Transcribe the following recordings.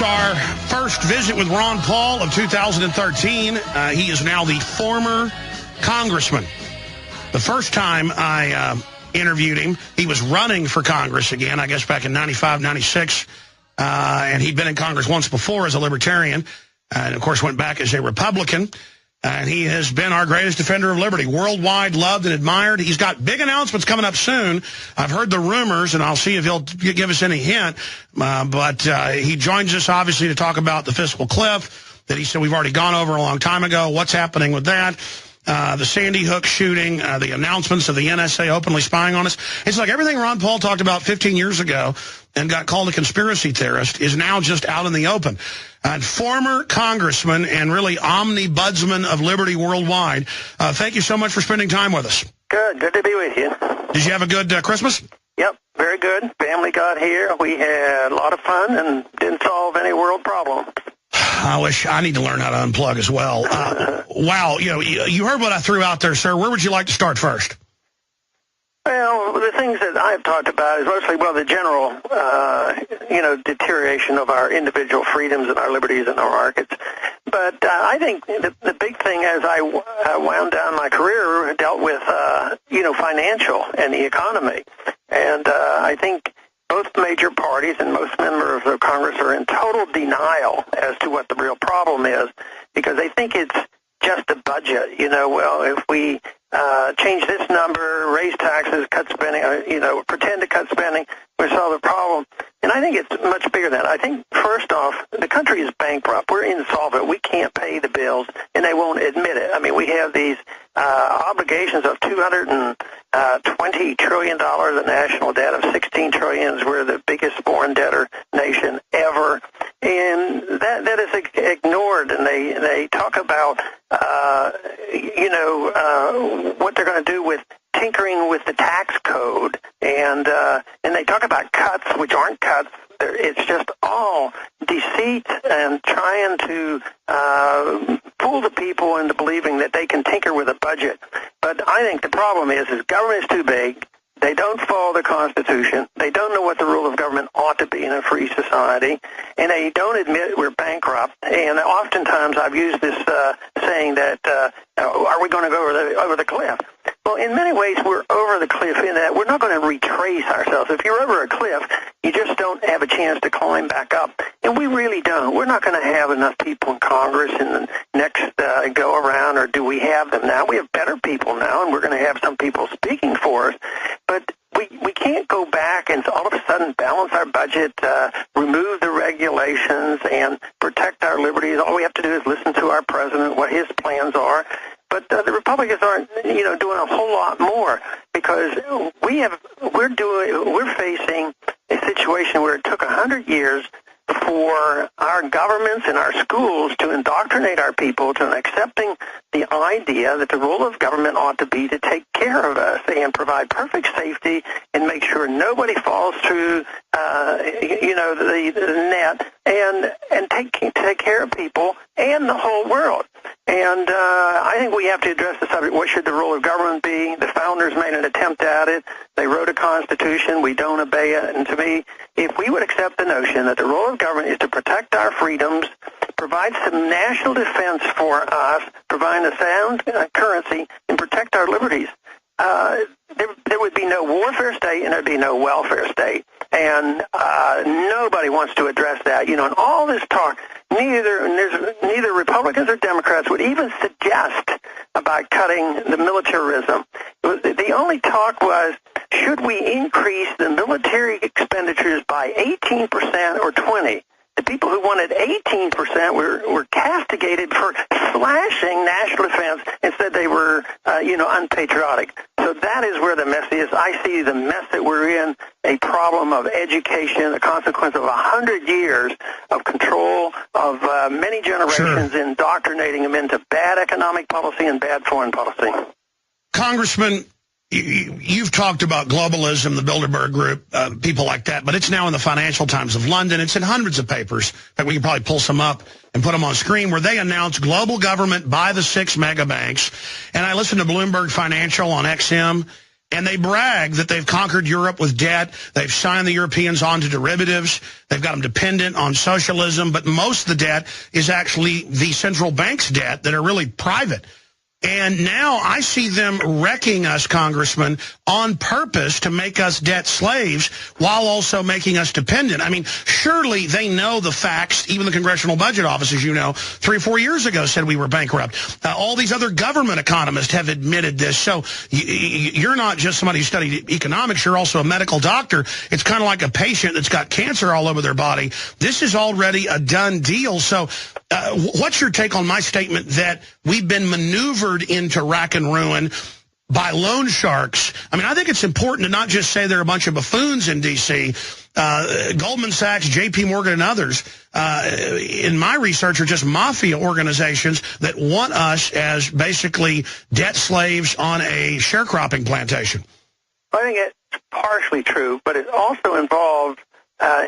It's our first visit with Ron Paul of 2013. He is now the former congressman. The first time I interviewed him, he was running for Congress again, I guess back in 95, 96. And he'd been in Congress once before as a libertarian. And, of course, went back as a Republican. And he has been our greatest defender of liberty, worldwide loved and admired. He's got big announcements coming up soon. I've heard the rumors, and I'll see if he'll give us any hint. But he joins us, obviously, to talk about the fiscal cliff that he said we've already gone over a long time ago. What's happening with that? The Sandy Hook shooting, the announcements of the NSA openly spying on us. It's like everything Ron Paul talked about 15 years ago and got called a conspiracy theorist is now just out in the open. And former congressman and really omnibudsman of liberty worldwide, thank you so much for spending time with us. Good to be with you. Did you have a good Christmas? Yep, very good. Family got here. We had a lot of fun and didn't solve any world problems. I wish I need to learn how to unplug as well. Wow, you heard what I threw out there, sir. Where would you like to start first? Well, the things that I've talked about is mostly, the general, deterioration of our individual freedoms and our liberties in our markets. But I think the big thing as I wound down my career dealt with, financial and the economy. And I think both major parties and most members of Congress are in total denial as to what the real problem is, because they think it's just a budget. If we change this number, raise taxes, cut spending, pretend to cut spending, we solve the problem. And I think it's much bigger than that. I think, first off, the country is bankrupt. We're insolvent. We can't pay the bills, and they won't admit it. I mean, we have these obligations of $220 trillion in national debt, of $16 trillion. We're the biggest foreign debtor nation ever. And that is ignored, and they talk about, what they're going to do with tinkering with the tax code, and they talk about cuts, which aren't cuts. It's just all deceit and trying to fool the people into believing that they can tinker with a budget. But I think the problem is government is too big. They don't follow the Constitution. They don't know what the rule of government ought to be in a free society, and they don't admit we're bankrupt. And oftentimes I've used this saying that, are we going to go over the cliff? Well, in many ways, we're over the cliff in that we're not going to retrace ourselves. If you're over a cliff, you just don't have a chance to climb back up. And we really don't. We're not going to have enough people in Congress in the next go-around, or do we have them now? We have better people now, and we're going to have some people speaking for us. But we can't go back and all of a sudden balance our budget, remove the regulations, and protect our liberties. All we have to do is listen to our president, what his plans are. But the Republicans aren't, doing a whole lot more, because we're facing a situation where it took 100 years for our governments and our schools to indoctrinate our people to accepting the idea that the role of government ought to be to take care of us and provide perfect safety and make sure nobody falls through, the net and take care of people and the whole world. And I think we have to address the subject. What should the role of government be? The founders made an attempt at it. They wrote a constitution. We don't obey it. And to me, if we would accept the notion that the role of government is to protect our freedoms, provide some national defense for us, provide a sound currency, and protect our liberties, there would be no warfare state and there would be no welfare state. And nobody wants to address that. And all this talk, neither Republicans or Democrats would even suggest about cutting the militarism. The only talk was, should we increase the military expenditures by 18% or 20%? The people who wanted 18% were castigated for slashing national defense and said they were, unpatriotic. So that is where the mess is. I see the mess that we're in, a problem of education, a consequence of 100 years of control of many generations, Sure. indoctrinating them into bad economic policy and bad foreign policy. Congressman, you've talked about globalism, the Bilderberg Group, people like that, but it's now in the Financial Times of London. It's in hundreds of papers. In fact, we can probably pull some up and put them on screen, where they announce global government by the 6 mega banks. And I listened to Bloomberg Financial on XM, And they brag that they've conquered Europe with debt. They've signed the Europeans onto derivatives. They've got them dependent on socialism. But most of the debt is actually the central bank's debt that are really private. And now I see them wrecking us, Congressman, on purpose to make us debt slaves while also making us dependent. I mean, surely they know the facts. Even the Congressional Budget Office, as you know, 3 or 4 years ago said we were bankrupt. All these other government economists have admitted this. So you're not just somebody who studied economics. You're also a medical doctor. It's kind of like a patient that's got cancer all over their body. This is already a done deal. So what's your take on my statement that we've been maneuvered into rack and ruin by loan sharks? I mean, I think it's important to not just say they're a bunch of buffoons in D.C. Goldman Sachs, J.P. Morgan, and others, in my research, are just mafia organizations that want us as basically debt slaves on a sharecropping plantation. I think it's partially true, but it also involves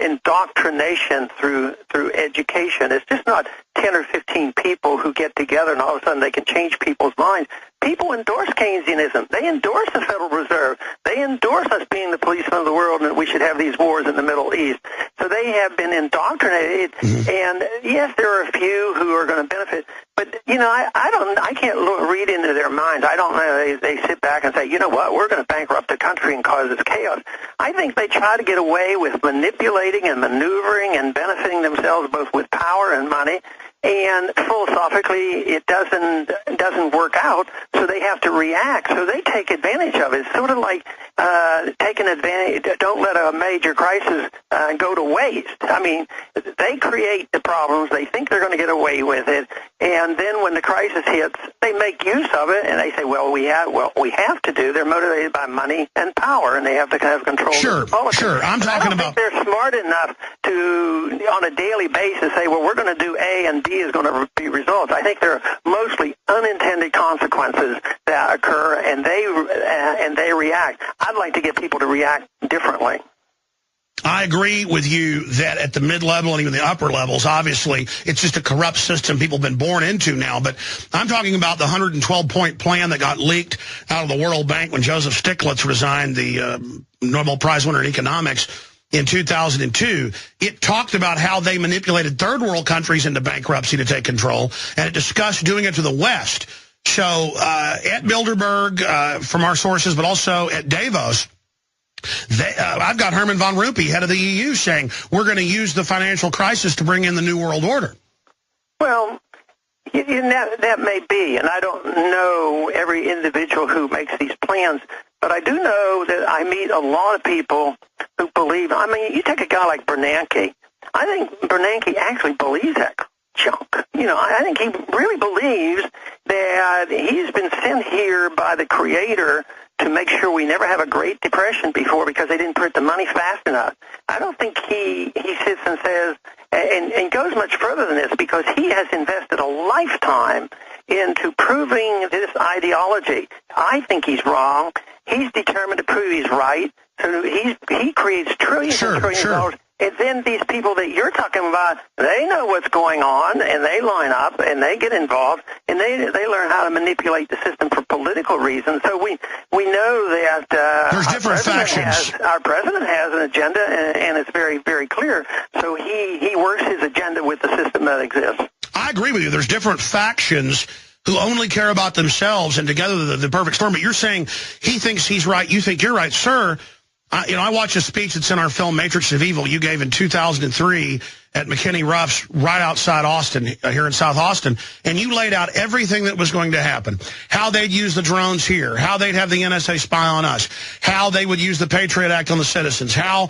indoctrination through education. It's just not 10 or 15 people who get together and all of a sudden they can change people's minds. People endorse Keynesianism. They endorse the Federal Reserve. They endorse us being the policemen of the world and that we should have these wars in the Middle East. So they have been indoctrinated. And yes, there are a few who are going to benefit. But, you know, I can't read into their minds. I don't know. They sit back and say, you know what, we're going to bankrupt the country and cause this chaos. I think they try to get away with manipulating and maneuvering and benefiting themselves both with power and money. And philosophically, it doesn't work out, so they have to react. So they take advantage of it. It's sort of like taking advantage. Don't let a major crisis go to waste. I mean, they create the problems. They think they're going to get away with it, and then when the crisis hits, they make use of it, and they say, "Well, we have to do." They're motivated by money and power, and they have to have control. Sure, of the politics. sure. I'm talking about. I don't think they're smart enough to, on a daily basis, say, "Well, we're going to do A and B is going to be results." I think there are mostly unintended consequences that occur, and they react. I'd like to get people to react differently. I agree with you that at the mid-level and even the upper levels, obviously, it's just a corrupt system people have been born into now. But I'm talking about the 112-point plan that got leaked out of the World Bank when Joseph Stiglitz resigned, the Nobel Prize winner in economics, in 2002. It talked about how they manipulated third world countries into bankruptcy to take control, and it discussed doing it to the West. So at Bilderberg, from our sources, but also at Davos, I've got Herman von Rompuy, head of the EU, saying we're going to use the financial crisis to bring in the New World Order. Well, that may be, and I don't know every individual who makes these plans, but I do know that I meet a lot of people who believe. I mean, you take a guy like Bernanke. I think Bernanke actually believes that junk. You know, I think he really believes that he's been sent here by the Creator to make sure we never have a Great Depression before because they didn't print the money fast enough. I don't think he sits and says, and goes much further than this, because he has invested a lifetime into proving this ideology. I think he's wrong. He's determined to prove he's right. So he creates trillions and trillions of dollars. And then these people that you're talking about, they know what's going on, and they line up, and they get involved, and they learn how to manipulate the system for political reasons. So we know that there's different factions. Our president has an agenda, and it's very, very clear. So he works his agenda with the system that exists. I agree with you. There's different factions who only care about themselves, and together the perfect storm. But you're saying he thinks he's right, you think you're right. Sir, I watched a speech that's in our film Matrix of Evil you gave in 2003 at McKinney Ruff's right outside Austin, here in South Austin, and you laid out everything that was going to happen, how they'd use the drones here, how they'd have the NSA spy on us, how they would use the Patriot Act on the citizens, how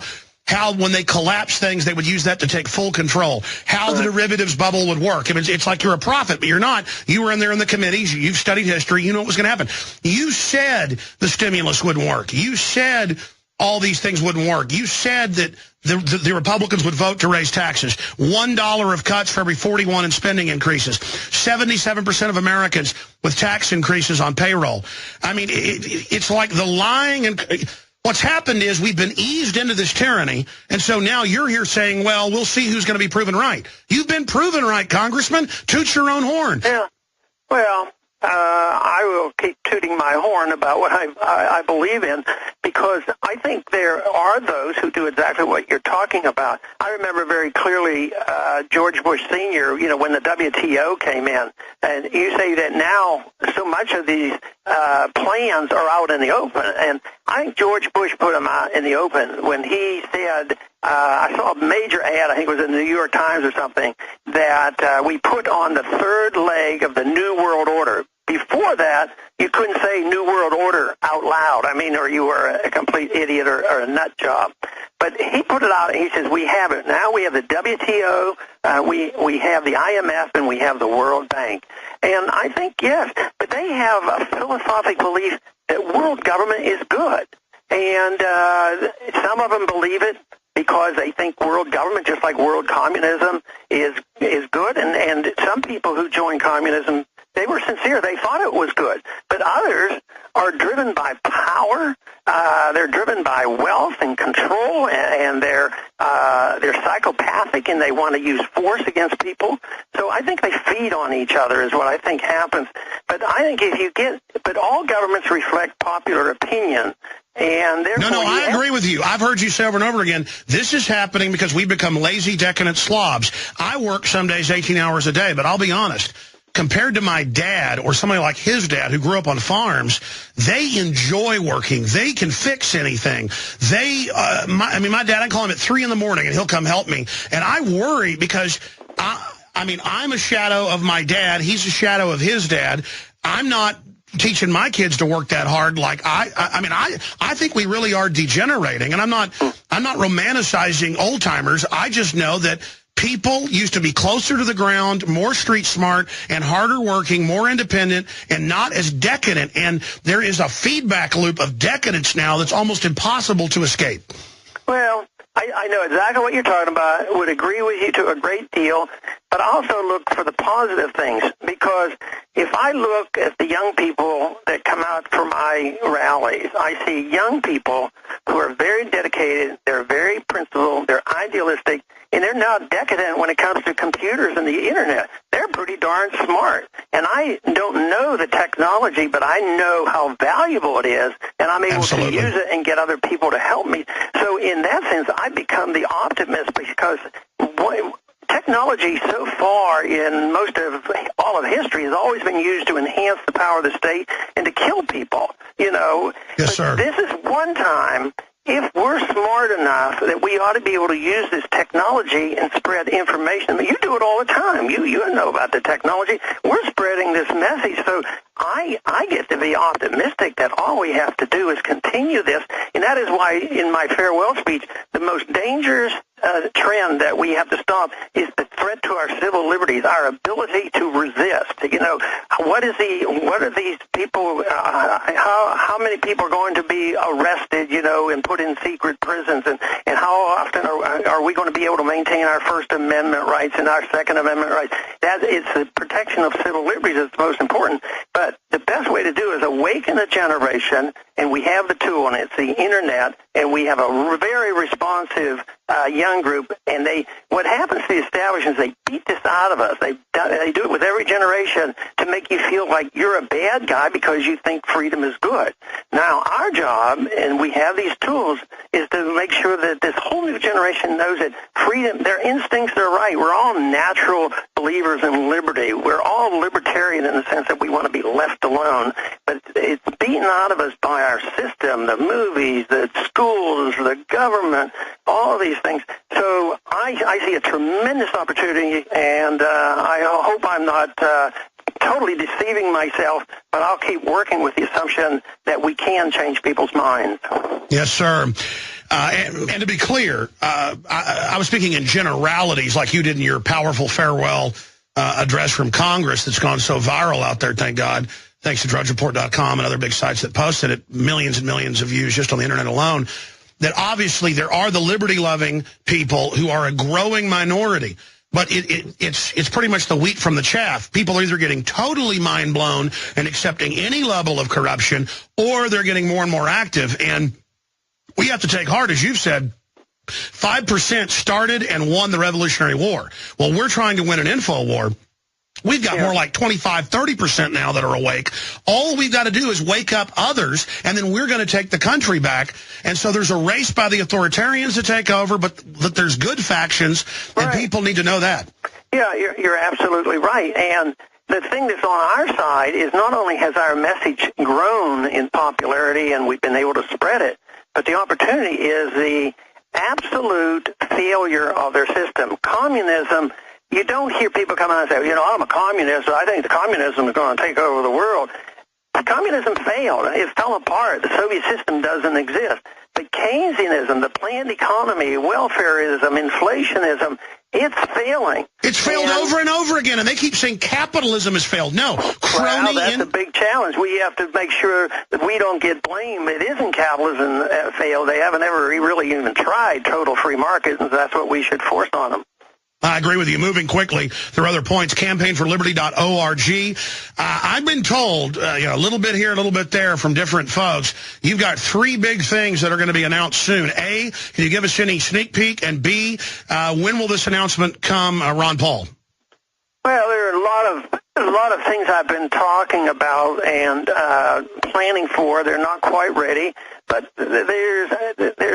when they collapse things, they would use that to take full control, how the derivatives bubble would work. I mean, it's like you're a prophet, but you're not. You were in there in the committees. You've studied history. You know what was going to happen. You said the stimulus wouldn't work. You said all these things wouldn't work. You said that the Republicans would vote to raise taxes. $1 of cuts for every 41 in spending increases. 77% of Americans with tax increases on payroll. I mean, it's like the lying and... What's happened is we've been eased into this tyranny, and so now you're here saying, well, we'll see who's going to be proven right. You've been proven right, Congressman. Toot your own horn. Yeah. Well, I will keep tooting my horn about what I believe in, because I think there are those who do exactly what you're talking about. I remember very clearly George Bush Sr., when the WTO came in, and you say that now so much of these plans are out in the open, and I think George Bush put them out in the open when he said, I saw a major ad, I think it was in the New York Times or something, that we put on the third leg of the New World Order. Before that, you couldn't say New World Order out loud, or you were a complete idiot or a nut job. But he put it out, and he says, we have it. Now we have the WTO, we have the IMF, and we have the World Bank. And I think, yes, but they have a philosophic belief that world government is good. And some of them believe it because they think world government, just like world communism, is good. And some people who joined communism, they were sincere. They thought it was good. But others are driven by power. They're driven by wealth and control, and they're psychopathic, and they want to use force against people. So I think they feed on each other is what I think happens. But I think but all governments reflect popular opinion. And No, I agree with you. I've heard you say over and over again, this is happening because we become lazy, decadent slobs. I work some days 18 hours a day, but I'll be honest. Compared to my dad or somebody like his dad who grew up on farms, they enjoy working. They can fix anything. My dad, I call him at 3 in the morning and he'll come help me. And I worry because, I'm a shadow of my dad. He's a shadow of his dad. I'm not teaching my kids to work that hard. Like I think we really are degenerating. And I'm not romanticizing old timers. I just know that people used to be closer to the ground, more street smart, and harder working, more independent, and not as decadent. And there is a feedback loop of decadence now that's almost impossible to escape. Well, I know exactly what you're talking about. I would agree with you to a great deal, but I also look for the positive things, because if I look at the young people that come out for my rallies, I see young people who are very dedicated, they're very principled, they're idealistic, and they're now decadent when it comes to computers and the Internet. They're pretty darn smart. And I don't know the technology, but I know how valuable it is, and I'm able to use it and get other people to help me. So in that sense, I become the optimist, because technology so far in all of history has always been used to enhance the power of the state and to kill people, Yes, sir. This is one time, if we're smart enough, that we ought to be able to use this technology and spread information. You do it all the time. You know about the technology. We're spreading this message. So I get to be optimistic that all we have to do is continue this. And that is why in my farewell speech, the most dangerous trend that we have to stop is the threat to our civil liberties, our ability to resist. What are these people, how many people are going to be arrested, and put in secret prisons, and how often are we going to be able to maintain our First Amendment rights and our Second Amendment rights? It's the protection of civil liberties that's most important. But the best way to do is awaken a generation, and we have the tool, and it's the Internet, and we have a very responsive young group, and what happens to the establishments, they beat this out of us. They do it with every generation to make you feel like you're a bad guy because you think freedom is good. Now, our job, and we have these tools, is to make sure that this whole new generation knows that freedom, their instincts are right. We're all natural believers in liberty. We're all libertarian in the sense that we want to be left alone, but it's beaten out of us by our system, the movies, the schools, the government, all of these things. So I see a tremendous opportunity, and I hope I'm not totally deceiving myself, but I'll keep working with the assumption that we can change people's minds. Yes, sir. And to be clear, I was speaking in generalities like you did in your powerful farewell address from Congress that's gone so viral out there, thank God, thanks to DrudgeReport.com and other big sites that posted it, millions and millions of views just on the Internet alone, that obviously there are the liberty-loving people who are a growing minority. But it's pretty much the wheat from the chaff. People are either getting totally mind-blown and accepting any level of corruption, or they're getting more and more active. And we have to take heart, as you've said, 5% started and won the Revolutionary War. Well, we're trying to win an info war. We've got more like 25, 30% now that are awake. All we've got to do is wake up others, and then we're going to take the country back. And so there's a race by the authoritarians to take over, but there's good factions, and people need to know that. Yeah, you're absolutely right. And the thing that's on our side is not only has our message grown in popularity and we've been able to spread it, but the opportunity is the absolute failure of their system. Communism, you don't hear people come out and say, I'm a communist, so I think the communism is going to take over the world. Communism failed. It fell apart. The Soviet system doesn't exist. But Keynesianism, the planned economy, welfareism, inflationism, it's failing. It's failed over and over again, and they keep saying capitalism has failed. No, crony. Well, that's a big challenge. We have to make sure that we don't get blamed. It isn't capitalism that failed. They haven't ever really even tried total free markets, and that's what we should force on them. I agree with you. Moving quickly through other points, campaignforliberty.org. I've been told, a little bit here, a little bit there from different folks, you've got 3 big things that are going to be announced soon. A, can you give us any sneak peek? And B, when will this announcement come, Ron Paul? Well, there are a lot of things I've been talking about and planning for. They're not quite ready, but there's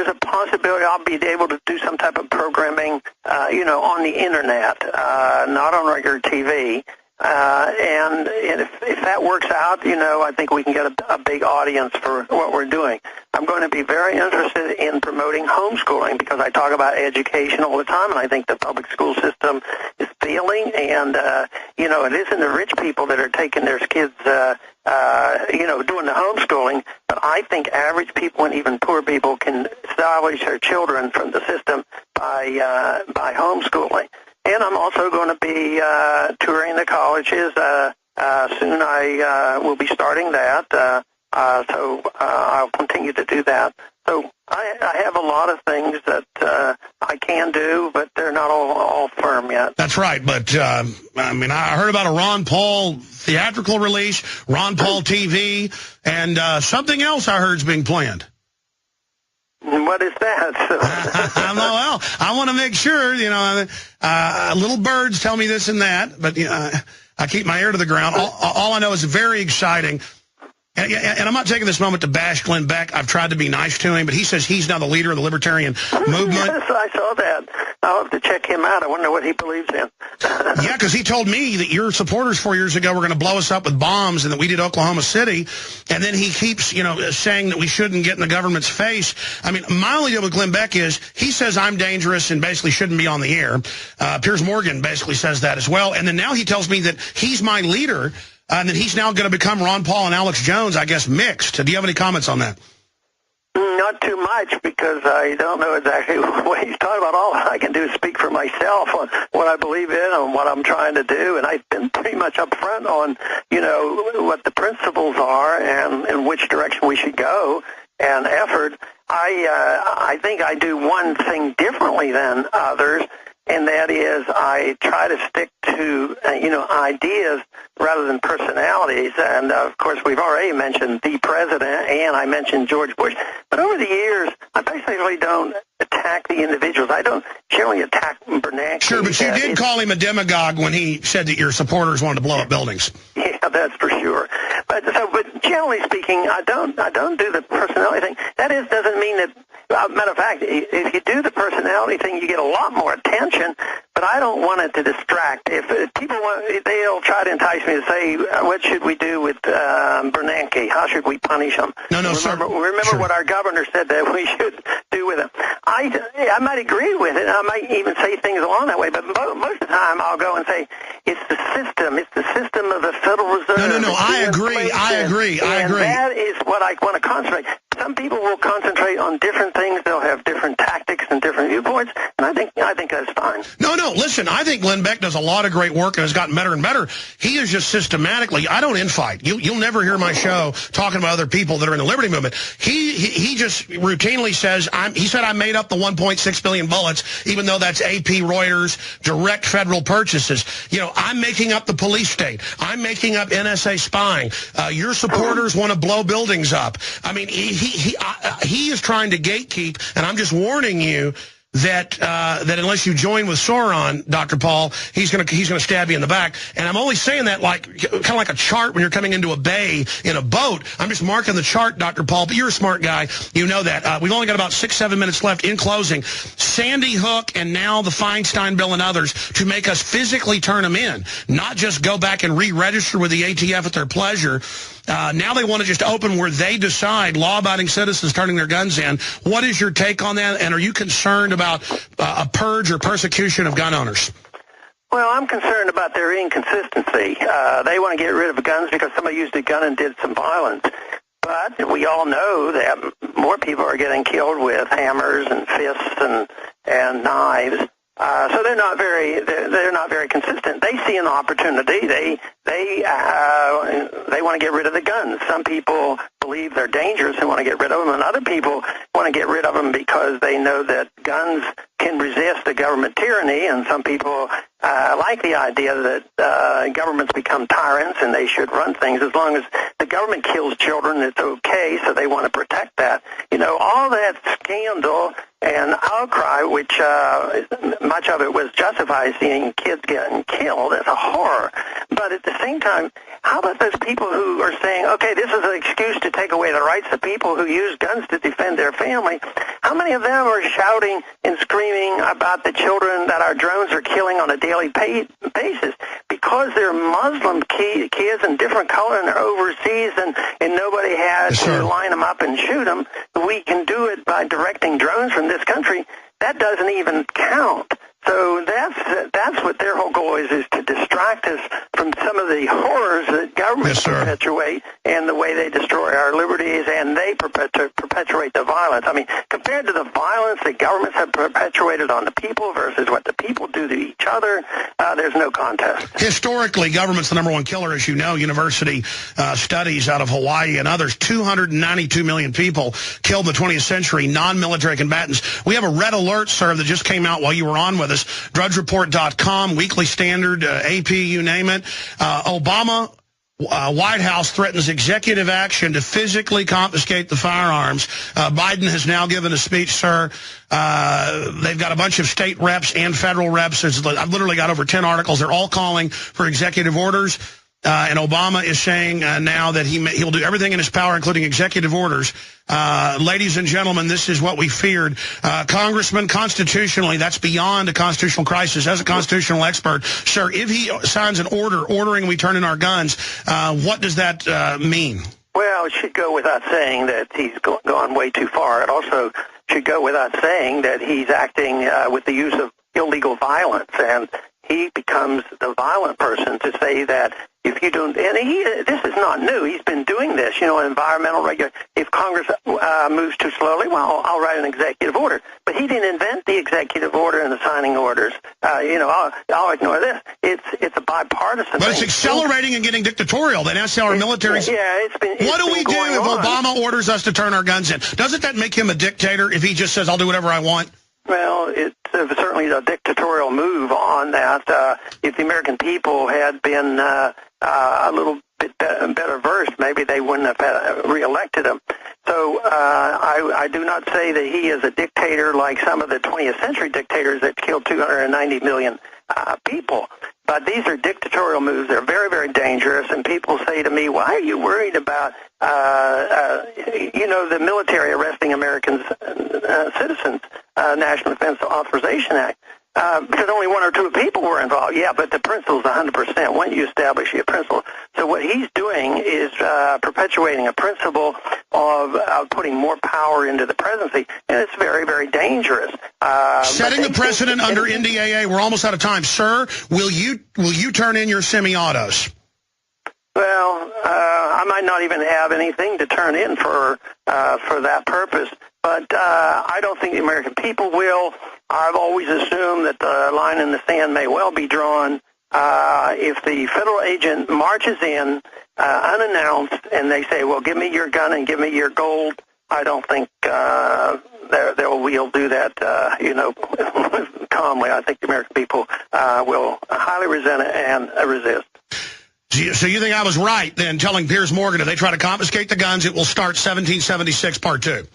a possibility I'll be able to do some type of programming, on the internet, not on regular TV. And if that works out, I think we can get a big audience for what we're doing. I'm going to be very interested in promoting homeschooling because I talk about education all the time, and I think the public school system is failing. And, it isn't the rich people that are taking their kids, doing the homeschooling, but I think average people and even poor people can salvage their children from the system by homeschooling. And I'm also going to be touring the colleges. Soon I will be starting that, so I'll continue to do that. So I have a lot of things that I can do, but they're not all firm yet. That's right, but I heard about a Ron Paul theatrical release, Ron Paul TV, and something else I heard is being planned. What is that? Well, I want to make sure, little birds tell me this and that, but I keep my ear to the ground. All I know is very exciting. And I'm not taking this moment to bash Glenn Beck. I've tried to be nice to him, but he says he's now the leader of the libertarian movement. Yes, I saw that. I'll have to check him out. I wonder what he believes in. Yeah, because he told me that your supporters 4 years ago were going to blow us up with bombs and that we did Oklahoma City. And then he keeps, saying that we shouldn't get in the government's face. My only deal with Glenn Beck is he says I'm dangerous and basically shouldn't be on the air. Piers Morgan basically says that as well. And then now he tells me that he's my leader. And then he's now going to become Ron Paul and Alex Jones, I guess, mixed. Do you have any comments on that? Not too much, because I don't know exactly what he's talking about. All I can do is speak for myself on what I believe in and what I'm trying to do. And I've been pretty much upfront on, what the principles are and which direction we should go and effort. I think I do one thing differently than others, and that is I try to stick to, ideas rather than personalities. And, of course, we've already mentioned the president, and I mentioned George Bush. But over the years, I basically don't attack the individuals. I don't generally attack Bernanke. Sure, but you did call him a demagogue when he said that your supporters wanted to blow up buildings. Yeah, that's for sure. But generally speaking, I don't do the personality thing. That doesn't mean that. Matter of fact, if you do the personality thing, you get a lot more attention. But I don't want it to distract. If people they'll try to entice me to say, "What should we do with Bernanke? How should we punish him?" No, remember sure. What our governor said that we should do with him. I might agree with it. I might even say things along that way. But most of the time, I'll go and say, "It's the system. It's the system of the Federal Reserve." No. I agree. And that is what I want to concentrate. Some people will concentrate on different things. They'll have different tactics and different viewpoints, and I think that's fine. No. Listen, I think Glenn Beck does a lot of great work and has gotten better and better. He is just systematically. I don't infight. You'll never hear my show talking about other people that are in the liberty movement. He just routinely says he said I made up the 1.6 billion bullets, even though that's AP Reuters direct federal purchases. I'm making up the police state. I'm making up NSA spying. Your supporters want to blow buildings up. He is trying to gatekeep, and I'm just warning you that unless you join with Sauron, Dr. Paul, he's gonna stab you in the back. And I'm only saying that like kind of like a chart when you're coming into a bay in a boat. I'm just marking the chart, Dr. Paul. But you're a smart guy, you know that. We've only got about 6-7 minutes left. In closing, Sandy Hook and now the Feinstein bill and others to make us physically turn them in, not just go back and re-register with the ATF at their pleasure. Now they want to just open where they decide, law-abiding citizens turning their guns in. What is your take on that, and are you concerned about a purge or persecution of gun owners? Well, I'm concerned about their inconsistency. They want to get rid of guns because somebody used a gun and did some violence. But we all know that more people are getting killed with hammers and fists and knives. So they're not very consistent. They see an opportunity. They want to get rid of the guns. Some people believe they're dangerous and want to get rid of them, and other people want to get rid of them because they know that guns can resist the government tyranny, and some people like the idea that governments become tyrants and they should run things. As long as the government kills children, it's okay, so they want to protect that. You know, all that scandal and outcry, which much of it was justified, seeing kids getting killed, is a horror. But at the same time, how about those people who are saying, okay, this is an excuse to take away the rights of people who use guns to defend their family? How many of them are shouting and screaming about the children that our drones are killing on a daily basis? Because they're Muslim kids in different color and they're overseas and nobody has to line them up and shoot them. We can do it by directing drones from this country. That doesn't even count. So that's what their whole goal is to distract us from some of the horrors that governments perpetuate and the way they destroy our liberties, and they perpetuate the violence. I mean, compared to the violence that governments have perpetuated on the people versus what the people do to each other, there's no contest. Historically, government's the number one killer, as you know. University studies out of Hawaii and others, 292 million people killed in the 20th century, non-military combatants. We have a red alert, sir, that just came out while you were on with us. DrudgeReport.com, Weekly Standard, AP, you name it. Obama White House threatens executive action to physically confiscate the firearms. Biden has now given a speech, sir. They've got a bunch of state reps and federal reps. I've literally got over 10 articles. They're all calling for executive orders. And Obama is saying now that he'll do everything in his power, including executive orders. Ladies and gentlemen, this is what we feared. Congressman, constitutionally, that's beyond a constitutional crisis. As a constitutional expert, sir, if he signs an order ordering we turn in our guns, what does that mean? Well, it should go without saying that he's gone way too far. It also should go without saying that he's acting with the use of illegal violence, and he becomes the violent person to say that if you don't, and this is not new. He's been doing this, environmental regulation. If Congress moves too slowly, well, I'll write an executive order. But he didn't invent the executive order and the signing orders. I'll ignore this. It's a bipartisan thing. But it's accelerating and getting dictatorial. They now say our military. Yeah, what do we do if Obama orders us to turn our guns in? Doesn't that make him a dictator if he just says, I'll do whatever I want? Well, it's certainly a dictatorial move on that. If the American people had been a little bit better versed, maybe they wouldn't have reelected him. So I do not say that he is a dictator like some of the 20th century dictators that killed 290 million people. But these are dictatorial moves. They're very, very dangerous. And people say to me, why are you worried about, the military arresting American citizens, National Defense Authorization Act? Because only one or two people were involved. Yeah, but the principle is 100%. When you establish a principle. So what he's doing is perpetuating a principle of putting more power into the presidency, and it's very, very dangerous. Setting the precedent under NDAA. We're almost out of time. Sir, will you turn in your semi-autos? Well, I might not even have anything to turn in for that purpose, but I don't think the American people will. I've always assumed that the line in the sand may well be drawn. If the federal agent marches in unannounced and they say, well, give me your gun and give me your gold, I don't think we'll do that, calmly. I think the American people will highly resent it and resist. So you think I was right then telling Piers Morgan if they try to confiscate the guns, it will start 1776 Part 2?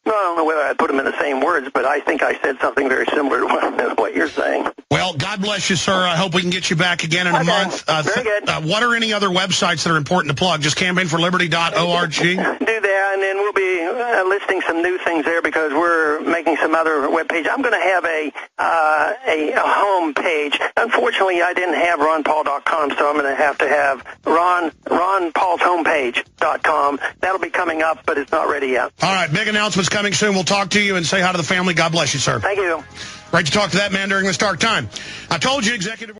No, I don't know whether I put them in the same words, but I think I said something very similar to what you're saying. Well, God bless you, sir. I hope we can get you back again in a month. Very good. What are any other websites that are important to plug? Just campaignforliberty.org? Do that, and then we'll be listing some new things there because we're making some other web pages. I'm going to have a home page. Unfortunately, I didn't have ronpaul.com, so I'm going to have ronpaulshomepage.com. That'll be coming up, but it's not ready yet. All right, big announcements coming soon. We'll talk to you and say hi to the family. God bless you, sir. Thank you. Great to talk to that man during this dark time. I told you, Executive...